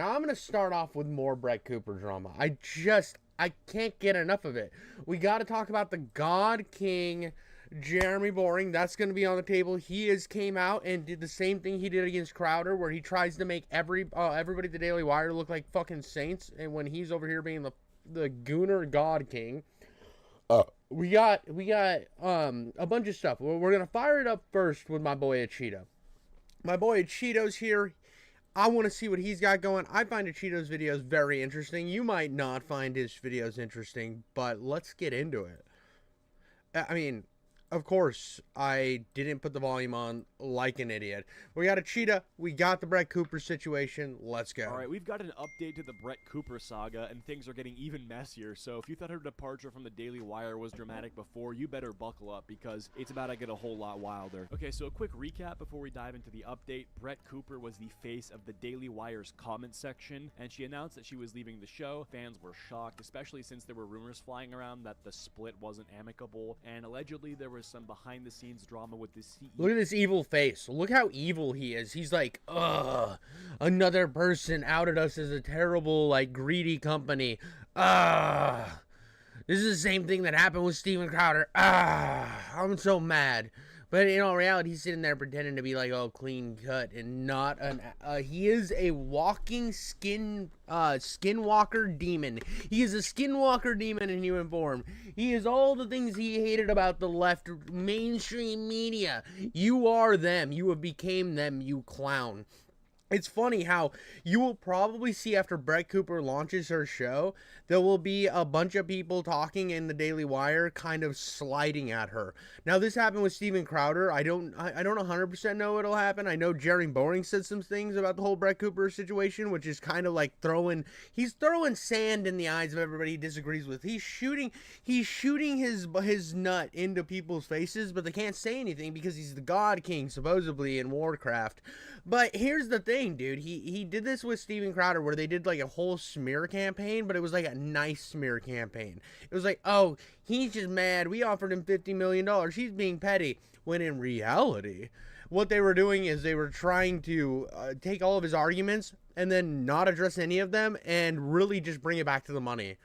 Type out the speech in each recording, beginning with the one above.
Now I'm going to start off with more Brett Cooper drama. I can't get enough of it. We got to talk about the God King, Jeremy Boring. That's going to be on the table. He came out and did the same thing he did against Crowder, where he tries to make everybody at the Daily Wire look like fucking saints, and when he's over here being the Gooner God King. We got a bunch of stuff. We're gonna fire it up first with my boy Cheeto. My boy Cheeto's here. I want to see what he's got going. I find Cheeto's videos very interesting. You might not find his videos interesting, but let's get into it. I mean, of course, I didn't put the volume on like an idiot. We got a Cheetah. We got the Brett Cooper situation. Let's go. All right, we've got an update to the Brett Cooper saga, and things are getting even messier. So if you thought her departure from the Daily Wire was dramatic before, you better buckle up because it's about to get a whole lot wilder. Okay, so a quick recap before we dive into the update. Brett Cooper was the face of the Daily Wire's comment section, and she announced that she was leaving the show. Fans were shocked, especially since there were rumors flying around that the split wasn't amicable, and allegedly there was some behind-the-scenes drama with the CEO. Look at this evil face. Look how evil he is. He's like, ugh, another person outed us as a terrible, like, greedy company. This is the same thing that happened with Steven Crowder. I'm so mad. But in all reality, he's sitting there pretending to be like, oh, clean cut and not an. He is a walking skinwalker demon. He is a skinwalker demon in human form. He is all the things he hated about the left mainstream media. You are them. You have became them, you clown. It's funny how you will probably see after Brett Cooper launches her show, there will be a bunch of people talking in the Daily Wire kind of sliding at her. Now, this happened with Steven Crowder. I don't 100% know what'll happen. I know Jeremy Boring said some things about the whole Brett Cooper situation, which is kind of like he's throwing sand in the eyes of everybody he disagrees with. He's shooting his nut into people's faces, but they can't say anything because he's the God King, supposedly, in Warcraft. But here's the thing, dude. He did this with Steven Crowder where they did like a whole smear campaign, but it was like a nice smear campaign. It was like, oh, he's just mad. We offered him $50 million. He's being petty. When in reality, what they were doing is they were trying to take all of his arguments and then not address any of them and really just bring it back to the money.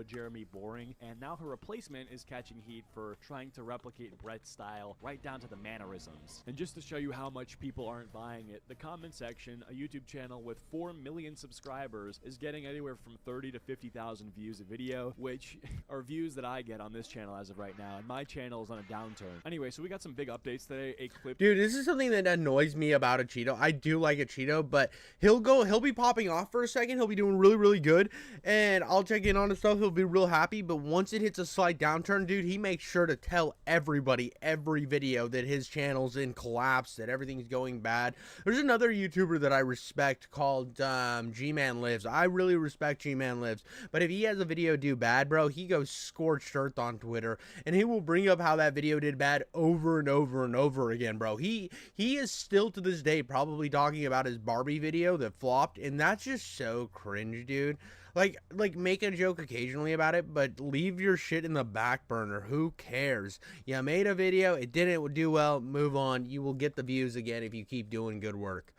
Jeremy Boring, and now her replacement is catching heat for trying to replicate Brett's style right down to the mannerisms. And just to show you how much people aren't buying it, the comment section, a YouTube channel with 4 million subscribers, is getting anywhere from 30 to 50,000 views a video, which are views that I get on this channel as of right now, and my channel is on a downturn. Anyway, so we got some big updates today. A clip. Dude, this is something that annoys me about a Cheeto. I do like a Cheeto, but he'll be popping off for a second. He'll be doing really, really good, and I'll check in on his stuff. He'll be real happy, but once it hits a slight downturn, dude, he makes sure to tell everybody every video that his channel's in collapse, that everything's going bad. There's another YouTuber that I respect called G-Man Lives. I really respect G-Man Lives, but if he has a video do bad, bro, he goes scorched earth on Twitter, and he will bring up how that video did bad over and over and over again, bro. He is still to this day probably talking about his Barbie video that flopped, and that's just so cringe, dude. Like make a joke occasionally about it, but leave your shit in the back burner. Who cares? You made a video, it didn't do well, move on. You will get the views again if you keep doing good work.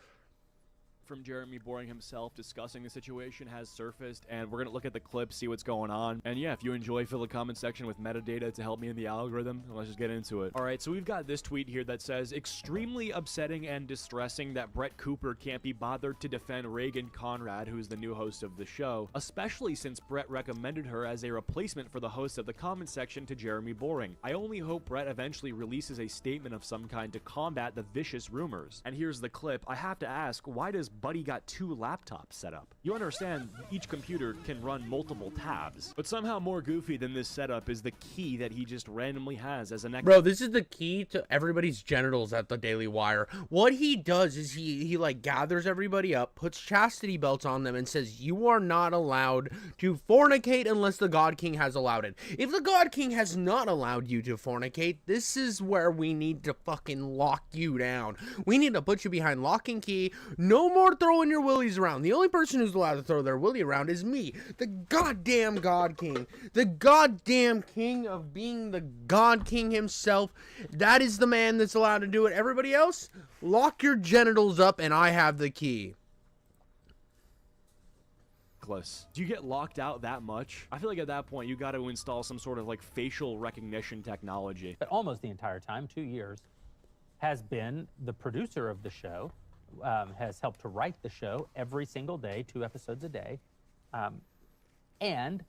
From Jeremy Boring himself discussing the situation has surfaced, and we're going to look at the clip, see what's going on. And yeah, if you enjoy, fill the comment section with metadata to help me in the algorithm. Let's just get into it. All right, so we've got this tweet here that says, extremely upsetting and distressing that Brett Cooper can't be bothered to defend Reagan Conrad, who's the new host of the show, especially since Brett recommended her as a replacement for the host of the comment section to Jeremy Boring. I only hope Brett eventually releases a statement of some kind to combat the vicious rumors. And here's the clip. I have to ask, why does Buddy got 2 laptops set up? You understand each computer can run multiple tabs, but somehow more goofy than this setup is the key that he just randomly has as an Bro, this is the key to everybody's genitals at the Daily Wire. What he does is he like gathers everybody up, puts chastity belts on them, and says, you are not allowed to fornicate unless the God King has allowed it. If the God King has not allowed you to fornicate, this is where we need to fucking lock you down. We need to put you behind lock and key. No more throwing your willies around. The only person who's allowed to throw their willy around is me, the goddamn God King, the goddamn king of being the God King himself. That is the man that's allowed to do it. Everybody else, lock your genitals up and I have the key. reckless. Do you get locked out that much? I feel like at that point, you got to install some sort of like facial recognition technology. But almost the entire time, 2 years, has been the producer of the show, has helped to write the show every single day, 2 episodes a day, and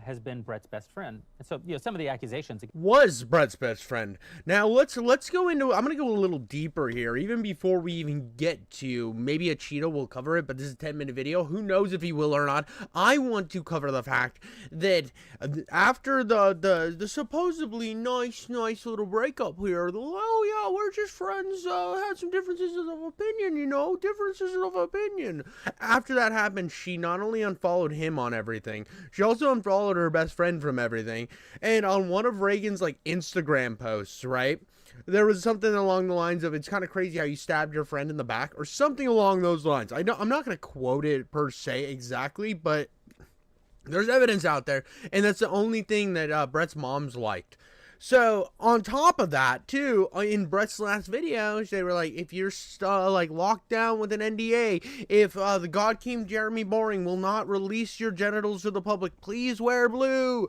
has been Brett's best friend. And so, you know, some of the accusations was Brett's best friend. Now let's go into, I'm gonna go a little deeper here, even before we even get to, maybe a Cheeto will cover it, but this is a 10-minute video. Who knows if he will or not. I want to cover the fact that after the supposedly nice little breakup here, oh yeah, we're just friends, had some differences of opinion, you know, differences of opinion. After that happened, she not only unfollowed him on everything, she also unfollowed her best friend from everything. And on one of Reagan's like Instagram posts, right, there was something along the lines of, it's kind of crazy how you stabbed your friend in the back, or something along those lines. I know I'm not going to quote it per se exactly, but there's evidence out there, and that's the only thing that Brett's mom's liked. So on top of that too, in Brett's last video, they were like, if you're like locked down with an NDA, if the God King Jeremy Boring will not release your genitals to the public, please wear blue,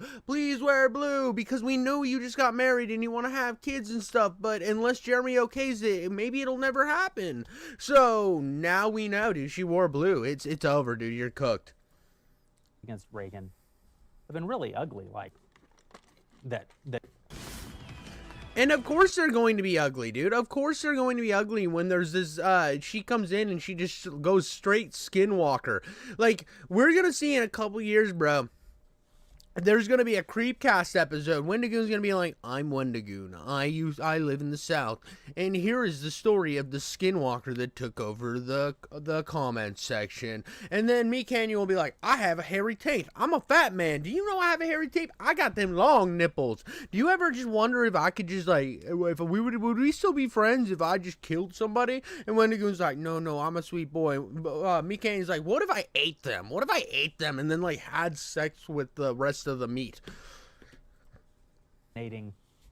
because we know you just got married and you want to have kids and stuff, but unless Jeremy okays it, maybe it'll never happen. So now we know, dude, she wore blue. It's over, dude. You're cooked. against Reagan have been really ugly, like that. And of course they're going to be ugly, dude. Of course they're going to be ugly when there's this, she comes in and she just goes straight skinwalker. Like, we're gonna see in a couple years, bro, there's gonna be a Creepcast episode. Wendigoon's gonna be like, I'm Wendigoon. I live in the South, and here is the story of the skinwalker that took over the comment section. And then me, Canyon, will be like, I have a hairy tape. I'm a fat man. Do you know I have a hairy tape? I got them long nipples. Do you ever just wonder if I could just like, if we would we still be friends if I just killed somebody? And Wendigoon's like, no, I'm a sweet boy. Me, Canyon's like, what if I ate them? What if I ate them and then like had sex with the rest of the meat?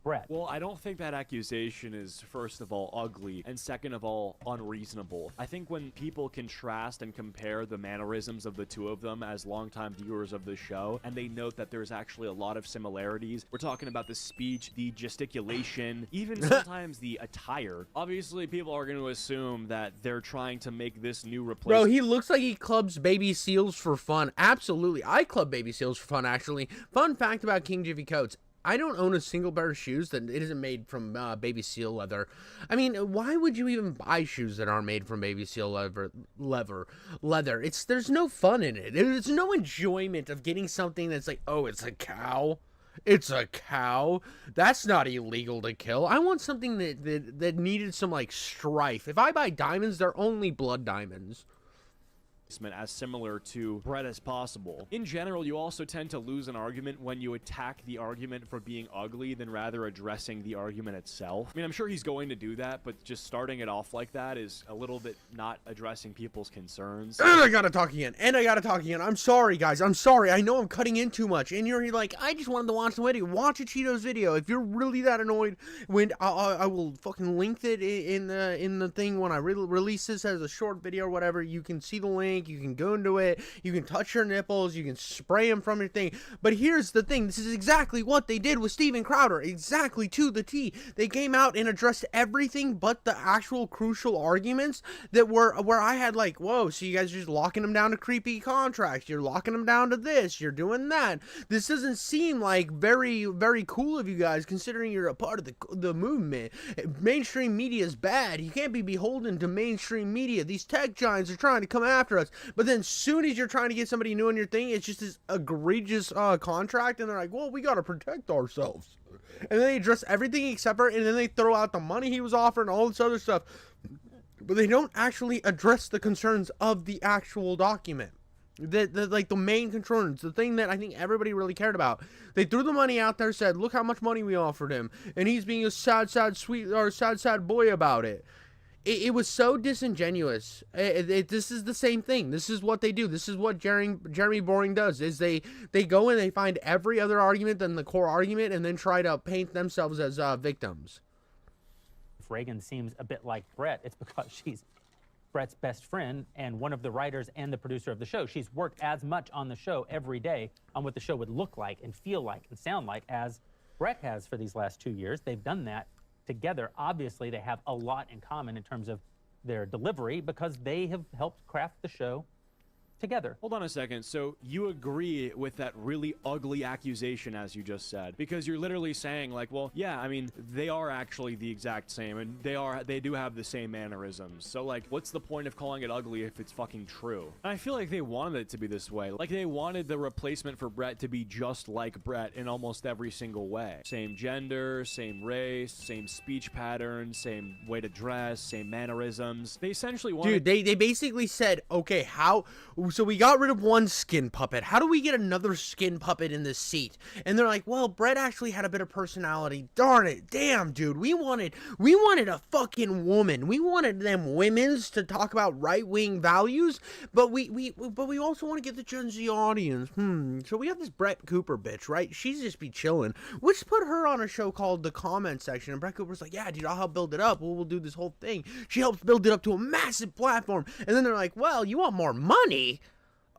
Brett. Well, I don't think that accusation is, first of all, ugly, and second of all, unreasonable. I think when people contrast and compare the mannerisms of the two of them as longtime viewers of the show, and they note that there's actually a lot of similarities, we're talking about the speech, the gesticulation, even sometimes the attire. Obviously, people are going to assume that they're trying to make this new replacement. Bro, he looks like he clubs baby seals for fun. Absolutely. I club baby seals for fun, actually. Fun fact about King Jiffy Coats. I don't own a single pair of shoes that it isn't made from baby seal leather. I mean, why would you even buy shoes that aren't made from baby seal leather? There's no fun in it. There's no enjoyment of getting something that's like, oh, it's a cow. It's a cow. That's not illegal to kill. I want something that needed some like strife. If I buy diamonds, they're only blood diamonds. As similar to Brett as possible. In general, you also tend to lose an argument when you attack the argument for being ugly than rather addressing the argument itself. I mean, I'm sure he's going to do that, but just starting it off like that is a little bit not addressing people's concerns. And I gotta talk again. I'm sorry, guys. I'm sorry. I know I'm cutting in too much. And you're like, I just wanted to watch the video. Watch a Cheetos video. If you're really that annoyed, when I will fucking link it in the thing when I release this as a short video or whatever. You can see the link. You can go into it, you can touch your nipples, you can spray them from your thing. But here's the thing, this is exactly what they did with Steven Crowder, exactly to the T. They came out and addressed everything but the actual crucial arguments that were where I had like, whoa, so you guys are just locking them down to creepy contracts, you're locking them down to this, you're doing that. This doesn't seem like very cool of you guys, considering you're a part of the movement. Mainstream media is bad. You can't be beholden to mainstream media. These tech giants are trying to come after us. But then soon as you're trying to get somebody new on your thing, it's just this egregious contract, and they're like, well, we gotta protect ourselves. And then they address everything except for, and then they throw out the money he was offering, all this other stuff. But they don't actually address the concerns of the actual document. Like the main concerns, the thing that I think everybody really cared about. They threw the money out there, said, look how much money we offered him. And he's being a sad boy about it. It was so disingenuous. This is the same thing. This is what they do. This is what Jeremy Boring does, is they go and they find every other argument than the core argument and then try to paint themselves as victims. If Reagan seems a bit like Brett, it's because she's Brett's best friend and one of the writers and the producer of the show. She's worked as much on the show every day on what the show would look like and feel like and sound like as Brett has for these last 2 years. They've done that together. Obviously, they have a lot in common in terms of their delivery because they have helped craft the show together. Hold on a second. So you agree with that really ugly accusation, as you just said, because you're literally saying like, well, yeah, I mean, they are actually the exact same, and they do have the same mannerisms. So like, what's the point of calling it ugly if it's fucking true? And I feel like they wanted it to be this way. Like they wanted the replacement for Brett to be just like Brett in almost every single way. Same gender, same race, same speech pattern, same way to dress, same mannerisms. They essentially wanted... Dude, they basically said, okay, so we got rid of one skin puppet. How do we get another skin puppet in this seat? And they're like, well, Brett actually had a bit of personality. Darn it. Damn, dude. We wanted a fucking woman. We wanted them women's to talk about right-wing values, but we also want to get the Gen Z audience. So we have this Brett Cooper bitch, right? She's just be chilling. Let's put her on a show called The Comment Section. And Brett Cooper's like, yeah, dude, I'll help build it up. We'll do this whole thing. She helps build it up to a massive platform. And then they're like, well, you want more money?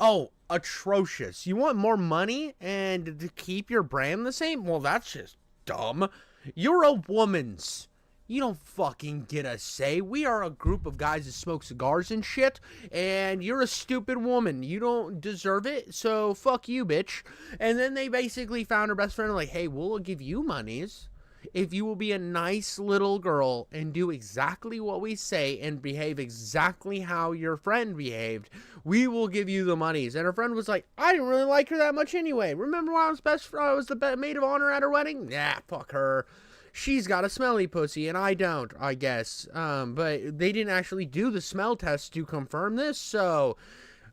Oh, atrocious. You want more money and to keep your brand the same? Well, that's just dumb. You're a woman's. You don't fucking get a say. We are a group of guys that smoke cigars and shit, and you're a stupid woman. You don't deserve it, so fuck you, bitch. And then they basically found her best friend like, hey, we'll give you monies if you will be a nice little girl and do exactly what we say and behave exactly how your friend behaved. We will give you the monies. And her friend was like, I didn't really like her that much anyway. Remember when I was the maid of honor at her wedding? Yeah, fuck her. She's got a smelly pussy and I don't, I guess. But they didn't actually do the smell test to confirm this, so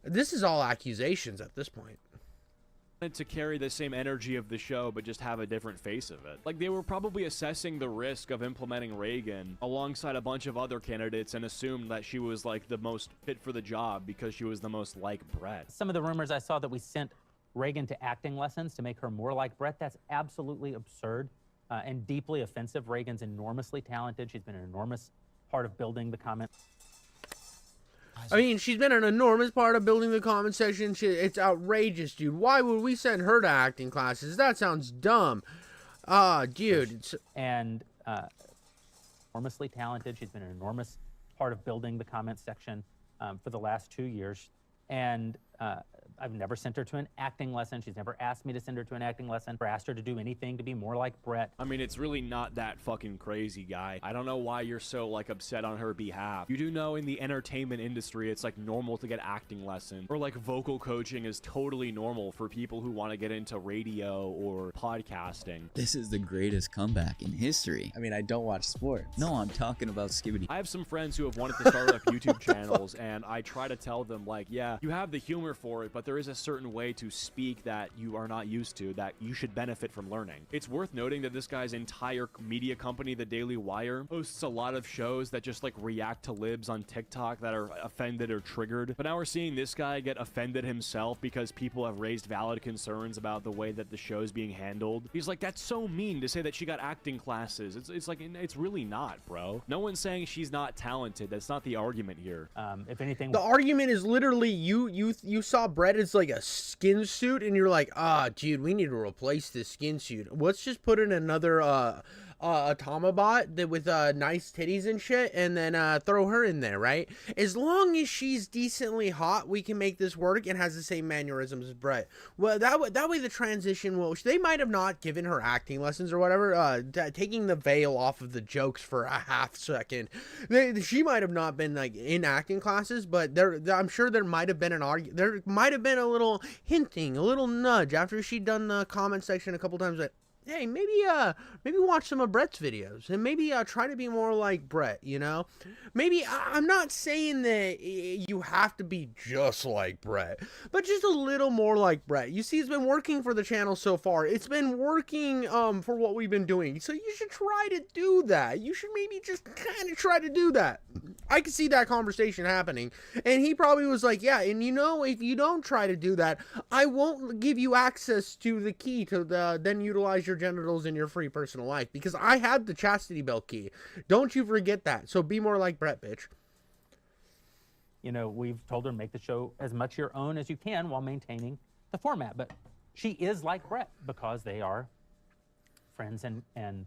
this is all accusations at this point. To carry the same energy of the show but just have a different face of it. Like they were probably assessing the risk of implementing Reagan alongside a bunch of other candidates and assumed that she was like the most fit for the job because she was the most like Brett. Some of the rumors I saw that we sent Reagan to acting lessons to make her more like Brett, that's absolutely absurd and deeply offensive. Reagan's enormously talented. She's been an enormous part of building the comment. I mean, she's been an enormous part of building the comment section. It's outrageous, dude. Why would we send her to acting classes? That sounds dumb. Dude. And enormously talented. She's been an enormous part of building the comment section for the last 2 years. And I've never sent her to an acting lesson. She's never asked me to send her to an acting lesson or asked her to do anything to be more like Brett. I mean, it's really not that fucking crazy, guy. I don't know why you're so, like, upset on her behalf. You do know in the entertainment industry, it's, like, normal to get acting lessons. Or, like, vocal coaching is totally normal for people who want to get into radio or podcasting. This is the greatest comeback in history. I mean, I don't watch sports. No, I'm talking about Skibbity. I have some friends who have wanted to start up YouTube channels, and I try to tell them, like, yeah, you have the humor for it, but there is a certain way to speak that you are not used to, that you should benefit from learning. It's worth noting that this guy's entire media company, the Daily Wire, hosts a lot of shows that just like react to libs on TikTok that are offended or triggered. But now we're seeing this guy get offended himself because people have raised valid concerns about the way that the show's being handled. He's like, that's so mean to say that she got acting classes. It's like, it's really not, bro. No one's saying she's not talented. That's not the argument here. If anything, the argument is literally you saw Brett as like a skin suit and you're like, dude, we need to replace this skin suit. Let's just put in another Automabot that with nice titties and shit, and then throw her in there, right? As long as she's decently hot, we can make this work and has the same mannerisms as Brett. Well, that way the transition will. They might have not given her acting lessons or whatever, taking the veil off of the jokes for a half second. She might have not been like in acting classes, but I'm sure there might have been there might have been a little hinting, a little nudge after she'd done the comment section a couple times. Like, hey, maybe watch some of Brett's videos and maybe try to be more like Brett, you know? Maybe, I'm not saying that you have to be just like Brett, but just a little more like Brett. You see, it's been working for the channel so far. It's been working for what we've been doing. So you should try to do that. You should maybe just kind of try to do that. I could see that conversation happening. And he probably was like, yeah, and you know, if you don't try to do that, I won't give you access to the key to then utilize your genitals in your free personal life, because I have the chastity belt key. Don't you forget that. So be more like Brett, bitch. you know, we've told her make the show as much your own as you can while maintaining the format. But she is like Brett because they are friends and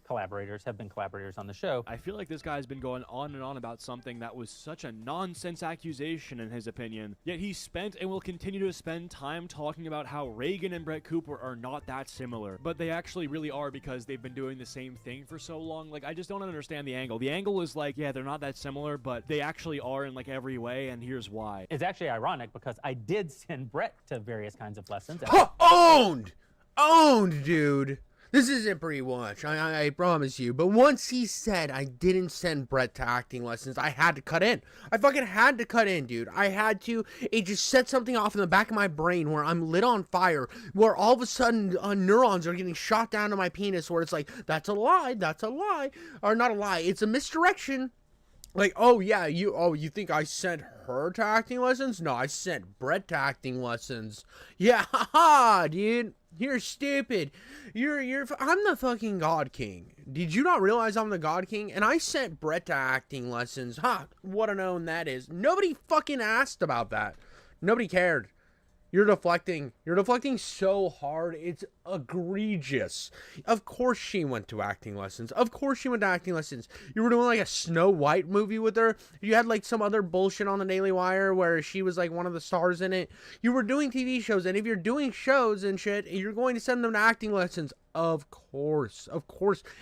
collaborators, have been collaborators on the show. I feel like this guy's been going on and on about something that was such a nonsense accusation in his opinion, yet he spent and will continue to spend time talking about how Reagan and Brett Cooper are not that similar, but they actually really are because they've been doing the same thing for so long. Like, I just don't understand the angle. The angle is like, yeah, they're not that similar, but they actually are in like every way, and here's why. It's actually ironic because I did send Brett to various kinds of lessons. Owned! Owned, dude! This isn't pre-watch, I promise you. But once he said I didn't send Brett to acting lessons, I had to cut in. I fucking had to cut in, dude. I had to. It just set something off in the back of my brain where I'm lit on fire, where all of a sudden neurons are getting shot down to my penis, where it's like, that's a lie, that's a lie. Or not a lie, it's a misdirection. Like, oh yeah, you think I sent her to acting lessons? No, I sent Brett to acting lessons. Yeah, haha, dude. You're stupid. I'm the fucking God King. Did you not realize I'm the God King? And I sent Brett to acting lessons. What a known that is. Nobody fucking asked about that. Nobody cared. You're deflecting. You're deflecting so hard. It's egregious. Of course she went to acting lessons. Of course she went to acting lessons. You were doing like a Snow White movie with her. You had like some other bullshit on the Daily Wire where she was like one of the stars in it. You were doing TV shows, and if you're doing shows and shit, you're going to send them to acting lessons. Of course.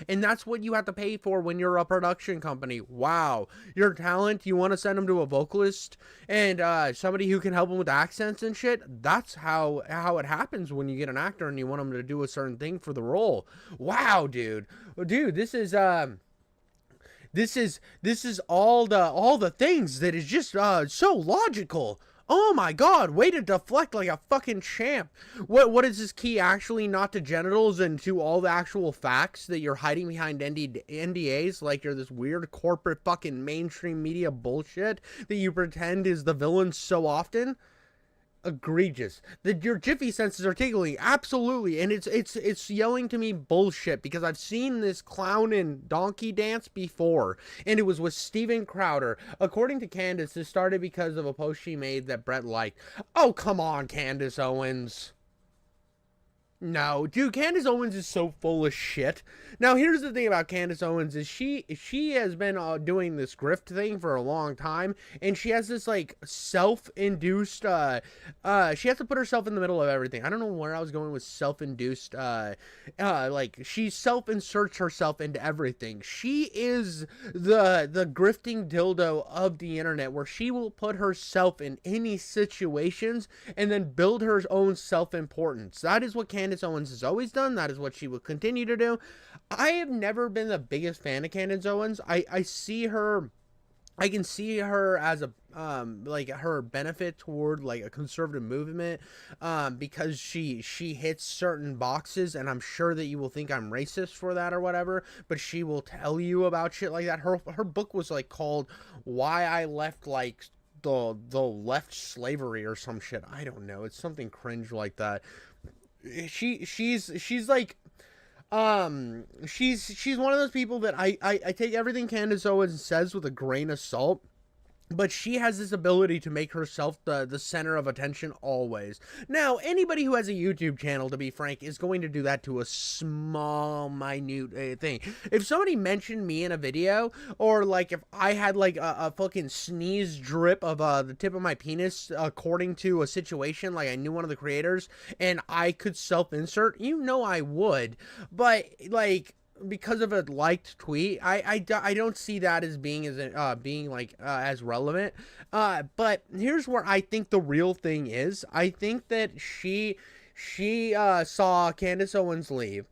And that's what you have to pay for when you're a production company. Wow. Your talent, you want to send them to a vocalist and somebody who can help them with accents and shit. That's how it happens when you get an actor and you want them to do a certain thing for the role. Wow, dude. Dude, this is all the things that is just so logical. Oh my god, way to deflect like a fucking champ. What is this key actually not to genitals and to all the actual facts that you're hiding behind NDAs like you're this weird corporate fucking mainstream media bullshit that you pretend is the villain so often? Egregious. Your jiffy senses are tingling, absolutely, and it's yelling to me bullshit because I've seen this clown and donkey dance before, and it was with Steven Crowder. According to Candace, this started because of a post she made that Brett liked. Oh, come on, Candace Owens. No, dude, Candace Owens is so full of shit. Now, here's the thing about Candace Owens is she has been doing this grift thing for a long time, and she has this, like, self-induced, she has to put herself in the middle of everything. I don't know where I was going with self-induced, like, she self-inserts herself into everything. She is the grifting dildo of the internet, where she will put herself in any situations and then build her own self-importance. That is what Candace Owens has always done. That is what she will continue to do. I have never been the biggest fan of Candace Owens. I can see her as a like her benefit toward like a conservative movement because she hits certain boxes, and I'm sure that you will think I'm racist for that or whatever, but she will tell you about shit like that. Her book was like called Why I Left Like the Left Slavery or some shit. I don't know. It's something cringe like that. She's like she's one of those people that I take everything Candace Owens says with a grain of salt, but she has this ability to make herself the center of attention always. Now, anybody who has a YouTube channel, to be frank, is going to do that to a small, minute thing. If somebody mentioned me in a video, or like if I had like a fucking sneeze drip of the tip of my penis according to a situation, like I knew one of the creators, and I could self-insert, you know I would. But like, because of a liked tweet, I don't see that as being as relevant. But here's where I think the real thing is. I think that she saw Candace Owens leave.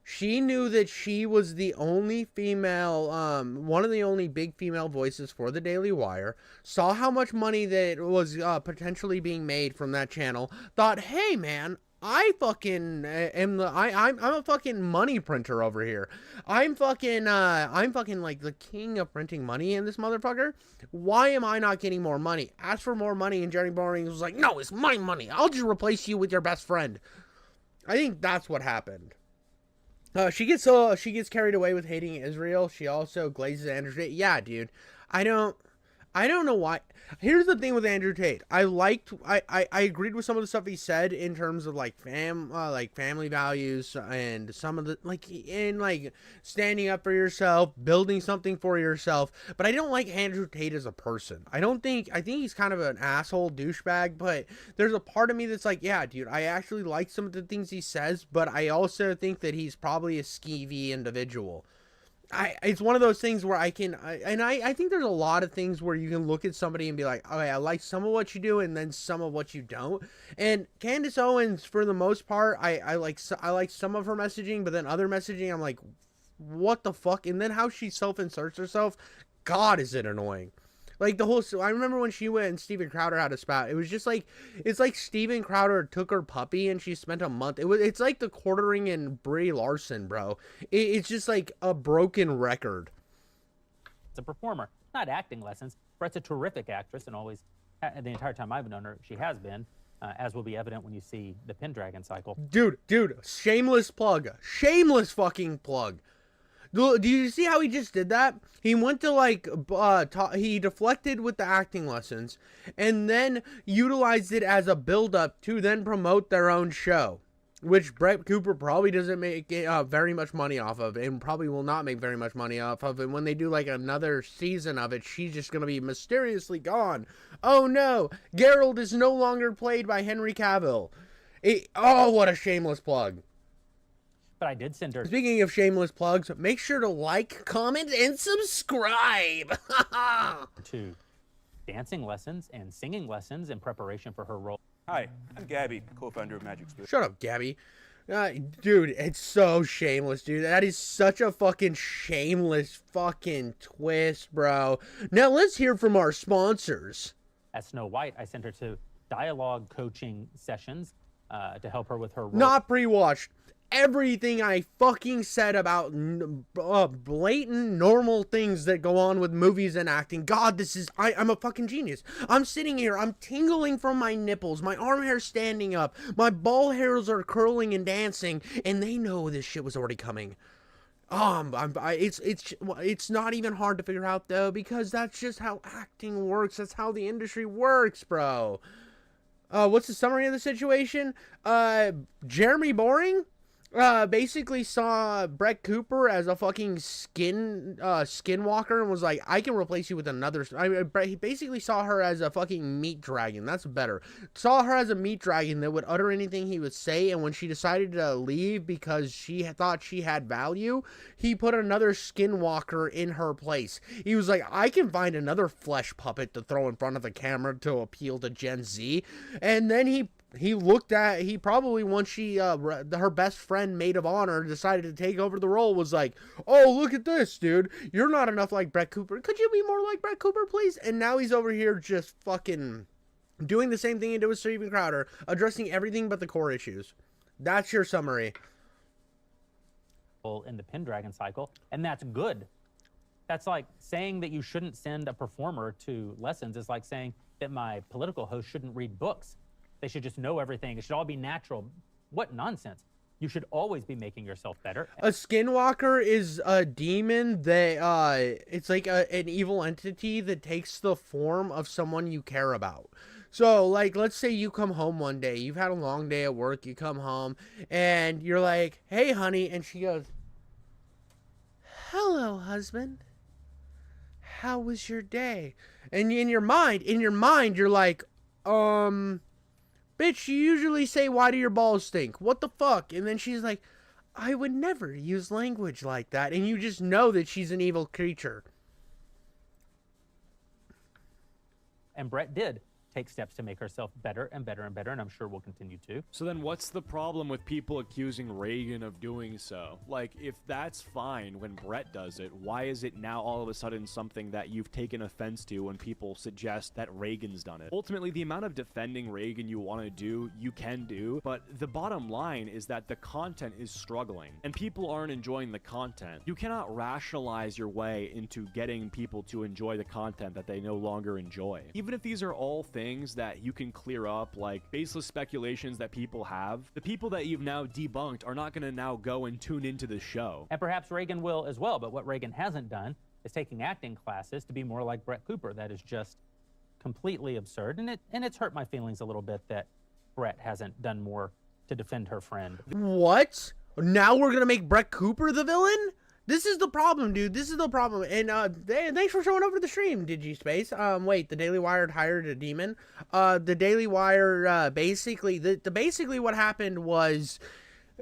She knew that she was the only female, one of the only big female voices for the Daily Wire, saw how much money that was potentially being made from that channel, thought, hey man, I fucking am I'm a fucking money printer over here. I'm fucking like the king of printing money in this motherfucker. Why am I not getting more money? Asked for more money, and Jerry Boring was like, no, it's my money. I'll just replace you with your best friend. I think that's what happened. She gets carried away with hating Israel. She also glazes Andrew. Yeah, dude. I I don't know why. Here's the thing with Andrew Tate. I agreed with some of the stuff he said in terms of like family values and some of the like standing up for yourself, building something for yourself. But I don't like Andrew Tate as a person. I think he's kind of an asshole douchebag, but there's a part of me that's like, yeah, dude, I actually like some of the things he says, but I also think that he's probably a skeevy individual. It's one of those things where I think there's a lot of things where you can look at somebody and be like, okay, I like some of what you do and then some of what you don't. And Candace Owens, for the most part, I like some of her messaging, but then other messaging, I'm like, what the fuck? And then how she self-inserts herself, God, is it annoying. Like the whole, I remember when she went and Steven Crowder had a spat. It was just like, it's like Steven Crowder took her puppy and she spent a month. It's like the quartering in Brie Larson, bro. It's just like a broken record. It's a performer, not acting lessons. Brett's a terrific actress, and always, the entire time I've known her, she has been, as will be evident when you see the Pendragon cycle. Dude, shameless plug. Shameless fucking plug. Do you see how he just did that? He went to he deflected with the acting lessons and then utilized it as a build-up to then promote their own show, which Brett Cooper probably doesn't make very much money off of and probably will not make very much money off of. And when they do like another season of it, she's just going to be mysteriously gone. Oh no, Geralt is no longer played by Henry Cavill. Oh, what a shameless plug. But I did send her. Speaking of shameless plugs, make sure to like, comment, and subscribe. To dancing lessons and singing lessons in preparation for her role. Hi, I'm Gabby, co-founder of Magic Spoon. Shut up, Gabby. Dude, it's so shameless, dude. That is such a fucking shameless fucking twist, bro. Now let's hear from our sponsors. As Snow White, I sent her to dialogue coaching sessions to help her with her role. Not pre-watched. Everything I fucking said about blatant normal things that go on with movies and acting. God, I'm a fucking genius. I'm sitting here, I'm tingling from my nipples, my arm hair's standing up, my ball hairs are curling and dancing, and they know this shit was already coming. It's not even hard to figure out though, because that's just how acting works. That's how the industry works, bro. What's the summary of the situation? Jeremy Boring basically saw Brett Cooper as a fucking skinwalker and was like, I can replace you with another. He basically saw her as a fucking meat dragon. That's better. Saw her as a meat dragon that would utter anything he would say, and when she decided to leave because she thought she had value, he put another skinwalker in her place. He was like, I can find another flesh puppet to throw in front of the camera to appeal to Gen Z. And then he probably, once her best friend, maid of honor, decided to take over the role, was like, oh, look at this, dude. You're not enough like Brett Cooper. Could you be more like Brett Cooper, please? And now he's over here just fucking doing the same thing he did with Steven Crowder, addressing everything but the core issues. That's your summary. In the Pendragon cycle, and that's good. That's like saying that you shouldn't send a performer to lessons. It's like saying that my political host shouldn't read books. They should just know everything. It should all be natural. What nonsense. You should always be making yourself better. A skinwalker is a demon that, it's like an evil entity that takes the form of someone you care about. So, like, let's say you come home one day. You've had a long day at work. You come home, and you're like, hey, honey. And she goes, hello, husband. How was your day? And in your mind, you're like, bitch, you usually say, why do your balls stink? What the fuck? And then she's like, I would never use language like that. And you just know that she's an evil creature. And Brett did take steps to make herself better and better and better, and I'm sure we'll continue to. So then what's the problem with people accusing Reagan of doing so? Like, if that's fine when Brett does it, why is it now all of a sudden something that you've taken offense to when people suggest that Reagan's done it? Ultimately, the amount of defending Reagan you want to do, you can do, but the bottom line is that the content is struggling, and people aren't enjoying the content. You cannot rationalize your way into getting people to enjoy the content that they no longer enjoy. Even if these are all things that you can clear up, like baseless speculations that people have, the people that you've now debunked are not going to now go and tune into the show. And perhaps Reagan will as well, but what Reagan hasn't done is taking acting classes to be more like Brett Cooper. That is just completely absurd, and it's hurt my feelings a little bit that Brett hasn't done more to defend her friend. What? Now we're gonna make Brett Cooper the villain? This is the problem, dude. This is the problem. And thanks for showing over the stream, DigiSpace. Wait, the Daily Wire hired a demon. The Daily Wire basically basically what happened was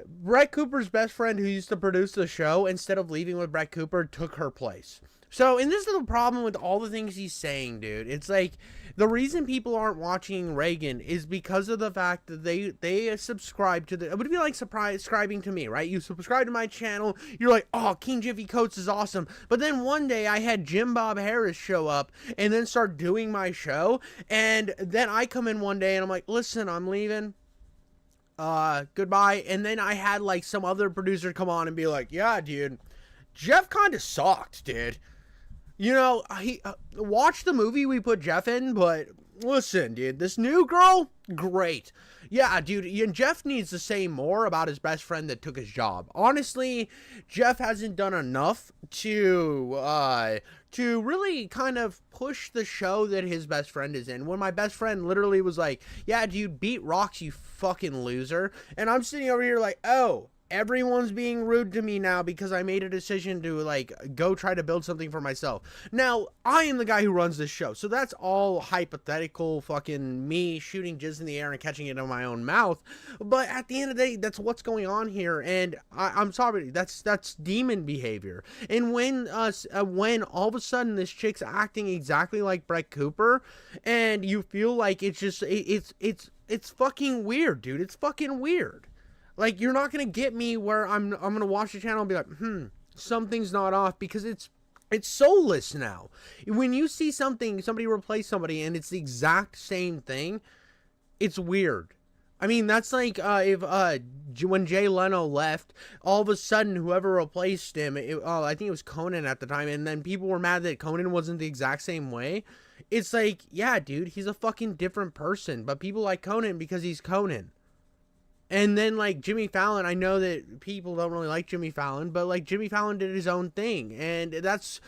Brett Cooper's best friend, who used to produce the show, instead of leaving with Brett Cooper, took her place. So, and this is the problem with all the things he's saying, dude. It's like, the reason people aren't watching Reagan is because of the fact that they subscribe to the, it would be like subscribing to me, right? You subscribe to my channel, you're like, oh, King Jiffy Coats is awesome. But then one day I had Jim Bob Harris show up and then start doing my show. And then I come in one day and I'm like, listen, I'm leaving. Goodbye. And then I had like some other producer come on and be like, yeah, dude, Jeff kind of sucked, dude. You know, he watch the movie we put Jeff in, but listen, dude, this new girl, great. Yeah, dude, and Jeff needs to say more about his best friend that took his job. Honestly, Jeff hasn't done enough to really kind of push the show that his best friend is in. When my best friend literally was like, yeah, dude, beat rocks, you fucking loser. And I'm sitting over here like, oh, everyone's being rude to me now because I made a decision to, like, go try to build something for myself. Now, I am the guy who runs this show, so that's all hypothetical fucking me shooting jizz in the air and catching it in my own mouth. But at the end of the day, that's what's going on here, and I'm sorry, that's demon behavior. And when all of a sudden this chick's acting exactly like Brett Cooper, and you feel like it's just, it's fucking weird, dude. It's fucking weird. Like, you're not going to get me where I'm going to watch the channel and be like, something's not off, because it's soulless now. When you see somebody replace somebody and it's the exact same thing, it's weird. I mean, that's like when Jay Leno left, all of a sudden whoever replaced him, I think it was Conan at the time, and then people were mad that Conan wasn't the exact same way. It's like, yeah, dude, he's a fucking different person, but people like Conan because he's Conan. And then, like, Jimmy Fallon, I know that people don't really like Jimmy Fallon, but, like, Jimmy Fallon did his own thing, and that's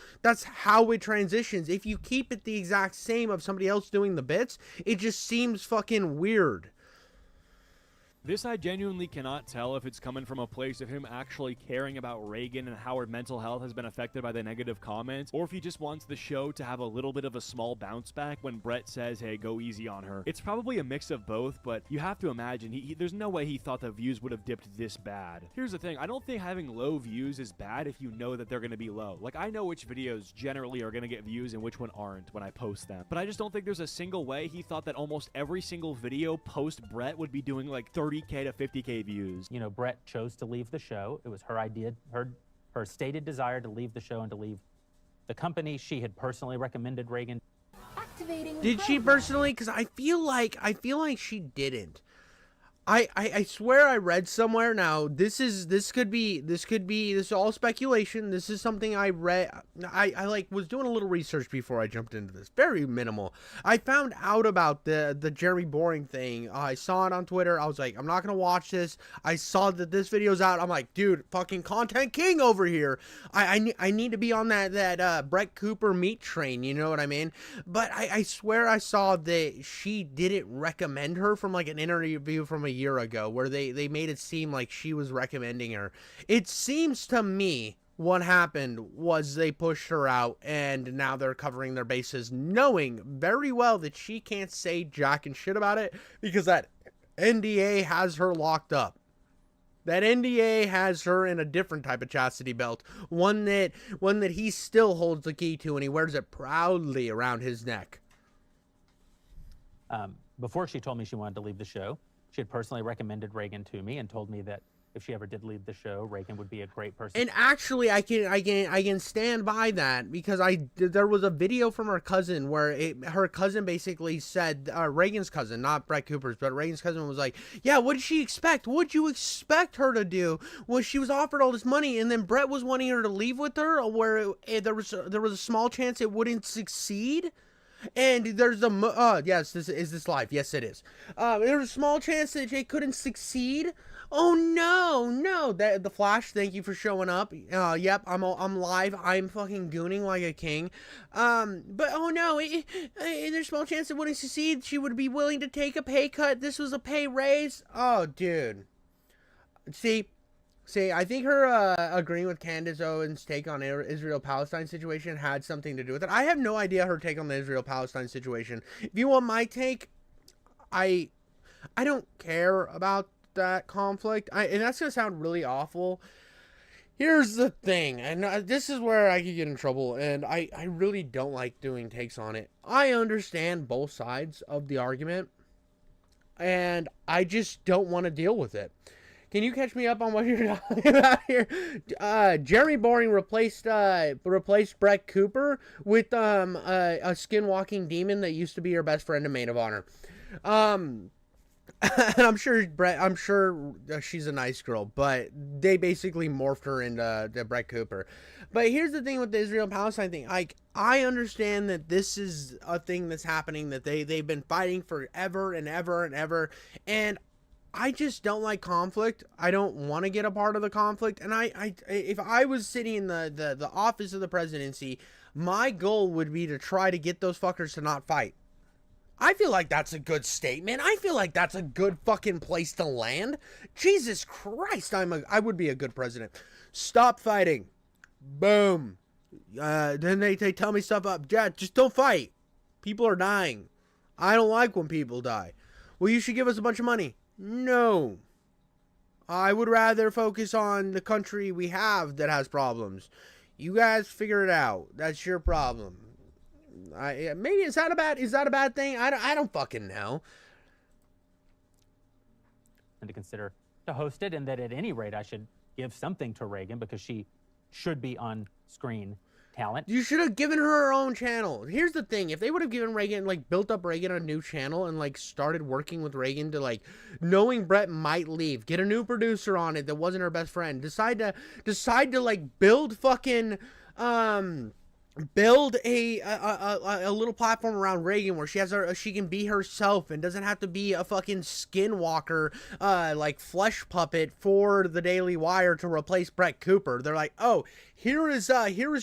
how it transitions. If you keep it the exact same of somebody else doing the bits, it just seems fucking weird. This I genuinely cannot tell if it's coming from a place of him actually caring about Reagan and how her mental health has been affected by the negative comments, or if he just wants the show to have a little bit of a small bounce back when Brett says, hey, go easy on her. It's probably a mix of both, but you have to imagine, there's no way he thought the views would have dipped this bad. Here's the thing, I don't think having low views is bad if you know that they're going to be low. Like, I know which videos generally are going to get views and which one aren't when I post them, but I just don't think there's a single way he thought that almost every single video post Brett would be doing like 30K to 50K views. You know, Brett chose to leave the show. It was her idea, her stated desire to leave the show and to leave the company. She had personally recommended Reagan. Did she personally? Because I feel like she didn't. I swear I read somewhere. Now this is all speculation. This is something I read. I like was doing a little research before I jumped into this. Very minimal. I found out about the Jeremy Boring thing. I saw it on Twitter. I was like, I'm not gonna watch this. I saw that this video's out. I'm like, dude, fucking content king over here. I need to be on that Brett Cooper meat train. You know what I mean? But I swear I saw that she didn't recommend her from like an interview from a year ago where they made it seem like she was recommending her. It seems to me what happened was they pushed her out, and now they're covering their bases, knowing very well that she can't say jack and shit about it because that NDA has her locked up. That NDA has her in a different type of chastity belt, one that he still holds the key to, and he wears it proudly around his neck. Before she told me she wanted to leave the show, she had personally recommended Reagan to me and told me that if she ever did leave the show, Reagan would be a great person. And actually, I can stand by that because there was a video from her cousin where her cousin basically said, Reagan's cousin, not Brett Cooper's, but Reagan's cousin was like, yeah, what did she expect? What did you expect her to do? Well, she was offered all this money, and then Brett was wanting her to leave with her, where there was a small chance it wouldn't succeed. And there's yes, this live? Yes, it is. There's a small chance that Jake couldn't succeed. Oh no, that the Flash. Thank you for showing up. Yep, I'm live. I'm fucking gooning like a king. But oh no, there's a small chance it wouldn't succeed. She would be willing to take a pay cut. This was a pay raise. Oh, dude. See, I think her agreeing with Candace Owens' take on Israel-Palestine situation had something to do with it. I have no idea her take on the Israel-Palestine situation. If you want my take, I don't care about that conflict. And that's gonna sound really awful. Here's the thing, and this is where I could get in trouble, and I really don't like doing takes on it. I understand both sides of the argument, and I just don't want to deal with it. Can you catch me up on what you're talking about here? Jeremy Boring replaced Brett Cooper with a skinwalking demon that used to be her best friend in Maid of Honor. And I'm sure she's a nice girl, but they basically morphed her into Brett Cooper. But here's the thing with the Israel-Palestine thing. Like, I understand that this is a thing that's happening, that they've been fighting forever and ever and ever, and I just don't like conflict. I don't want to get a part of the conflict. And if I was sitting in the office of the presidency, my goal would be to try to get those fuckers to not fight. I feel like that's a good statement. I feel like that's a good fucking place to land. Jesus Christ, I would be a good president. Stop fighting. Boom. Then they tell me stuff up. Yeah, just don't fight. People are dying. I don't like when people die. Well, you should give us a bunch of money. No. I would rather focus on the country we have that has problems. You guys figure it out. That's your problem. Maybe is that a bad thing? I don't fucking know. And to consider to host it, and that at any rate I should give something to Reagan because she should be on screen talent. You should have given her own channel. Here's the thing. If they would have given Reagan, like, built up Reagan a new channel and, like, started working with Reagan to, like, knowing Brett might leave, get a new producer on it that wasn't her best friend, decide to like, build fucking, build a little platform around Reagan where she can be herself and doesn't have to be a fucking skinwalker, like, flesh puppet for the Daily Wire to replace Brett Cooper. They're like, oh, here is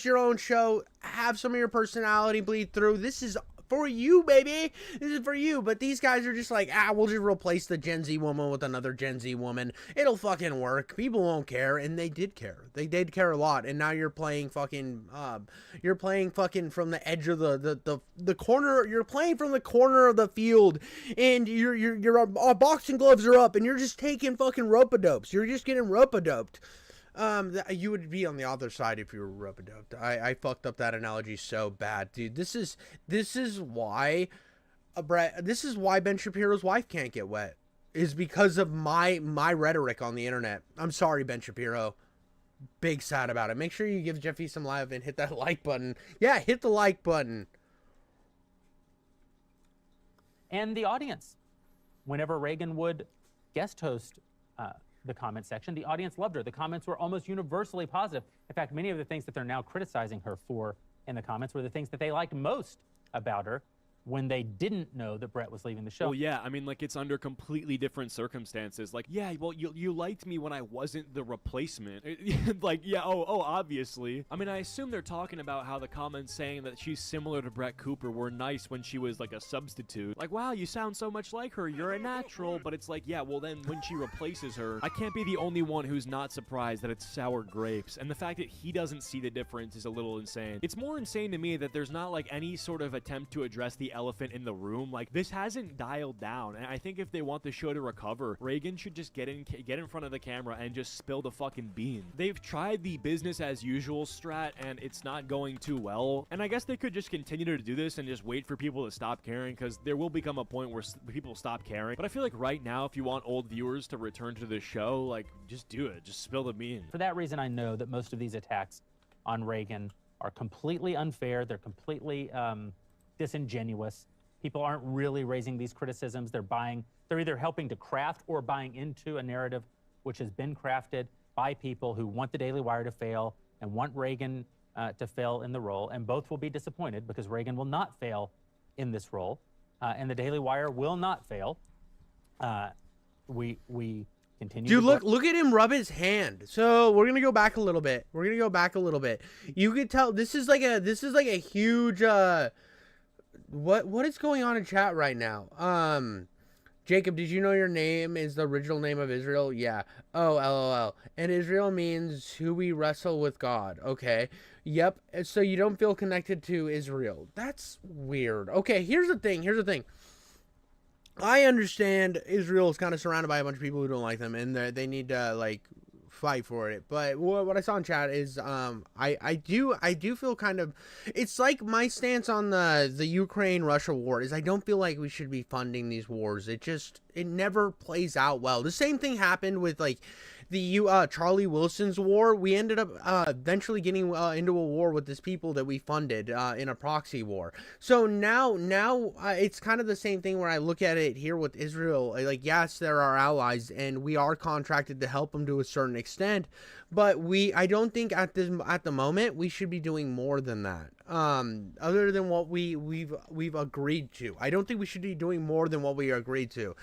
your own show. Have some of your personality bleed through. This is for you, baby. This is for you. But these guys are just like, we'll just replace the Gen Z woman with another Gen Z woman. It'll fucking work. People won't care. And they did care. They did care a lot. And now you're playing fucking, from the edge of the corner. You're playing from the corner of the field. And your boxing gloves are up. And you're just taking fucking rope-a-dopes. You're just getting rope-a-doped. You would be on the other side if you were rope-a-doped. I fucked up that analogy so bad, dude. This is why Ben Shapiro's wife can't get wet, is because of my rhetoric on the internet. I'm sorry, Ben Shapiro. Big sad about it. Make sure you give Jeffy some love and hit that like button. Yeah, hit the like button. And the audience, whenever Reagan would guest host the comment section, the audience loved her. The comments were almost universally positive. In fact, many of the things that they're now criticizing her for in the comments were the things that they liked most about her when they didn't know that Brett was leaving the show. Well, yeah, I mean, like, it's under completely different circumstances. Like, yeah, well, you liked me when I wasn't the replacement. Like, yeah, obviously. I mean, I assume they're talking about how the comments saying that she's similar to Brett Cooper were nice when she was, like, a substitute. Like, wow, you sound so much like her. You're a natural. But it's like, yeah, well, then when she replaces her, I can't be the only one who's not surprised that it's sour grapes. And the fact that he doesn't see the difference is a little insane. It's more insane to me that there's not, like, any sort of attempt to address the elephant in the room. Like, this hasn't dialed down, and I think if they want the show to recover, Reagan should just get in front of the camera and just spill the fucking bean. They've tried the business as usual strat, and it's not going too well, and I guess they could just continue to do this and just wait for people to stop caring, because there will become a point where people stop caring. But I feel like right now, if you want old viewers to return to the show, like, just do it. Just spill the bean. For that reason, I know that most of these attacks on Reagan are completely unfair. They're completely disingenuous. People aren't really raising these criticisms. They're either helping to craft or buying into a narrative which has been crafted by people who want the Daily Wire to fail and want Reagan to fail in the role. And both will be disappointed because Reagan will not fail in this role, and the Daily Wire will not fail. We continue. Dude, to look at him rub his hand. So we're gonna go back a little bit. You could tell this is like a huge what is going on in chat right now? Jacob, did you know your name is the original name of Israel? Yeah. Oh, LOL. And Israel means who we wrestle with God. Okay. Yep. So you don't feel connected to Israel. That's weird. Okay, here's the thing. I understand Israel is kind of surrounded by a bunch of people who don't like them, and they need to like fight for it. But what I saw in chat is I do feel kind of, it's like my stance on the Ukraine-Russia war is I don't feel like we should be funding these wars. It never plays out well. The same thing happened with like the Charlie Wilson's war. We ended up eventually getting into a war with these people that we funded in a proxy war. So now it's kind of the same thing where I look at it here with Israel. Like, yes, they're our allies, and we are contracted to help them to a certain extent, but I don't think at the moment we should be doing more than that. Other than what we've agreed to. I don't think we should be doing more than what we agreed to.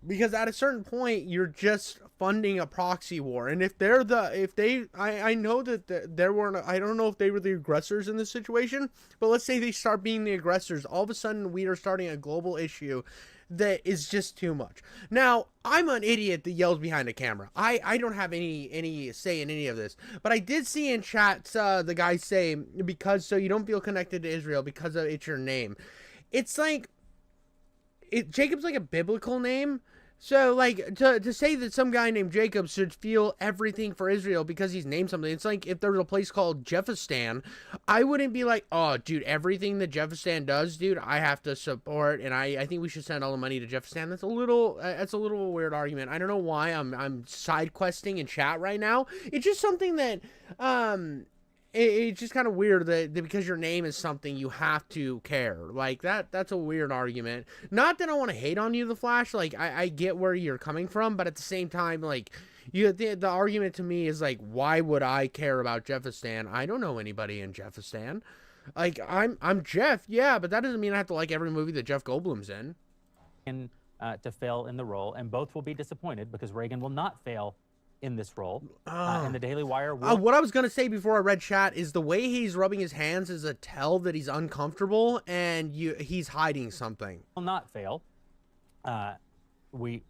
Because at a certain point, you're just funding a proxy war, and I know that there weren't. I don't know if they were the aggressors in this situation, but let's say they start being the aggressors. All of a sudden, we are starting a global issue that is just too much. Now, I'm an idiot that yells behind a camera. I don't have any say in any of this, but I did see in chat the guy say because so you don't feel connected to Israel because it's your name. It's like. Jacob's like a biblical name, so like to say that some guy named Jacob should feel everything for Israel because he's named something. It's like if there was a place called Jeffistan, I wouldn't be like, oh dude, everything that Jeffistan does, dude, I have to support, and I think we should send all the money to Jeffistan. That's a little weird argument. I don't know why I'm side questing in chat right now. It's just something that it's just kind of weird that because your name is something you have to care like that. That's a weird argument. Not that I want to hate on you, The Flash. Like I get where you're coming from, but at the same time, like the argument to me is like, why would I care about Jeffistan? I don't know anybody in Jeffistan. Like I'm Jeff, yeah, but that doesn't mean I have to like every movie that Jeff Goldblum's in. To fail in the role, and both will be disappointed because Reagan will not fail in this role, and the Daily Wire will... what I was going to say before I read chat is the way he's rubbing his hands is a tell that he's uncomfortable and he's hiding something. Will not fail. We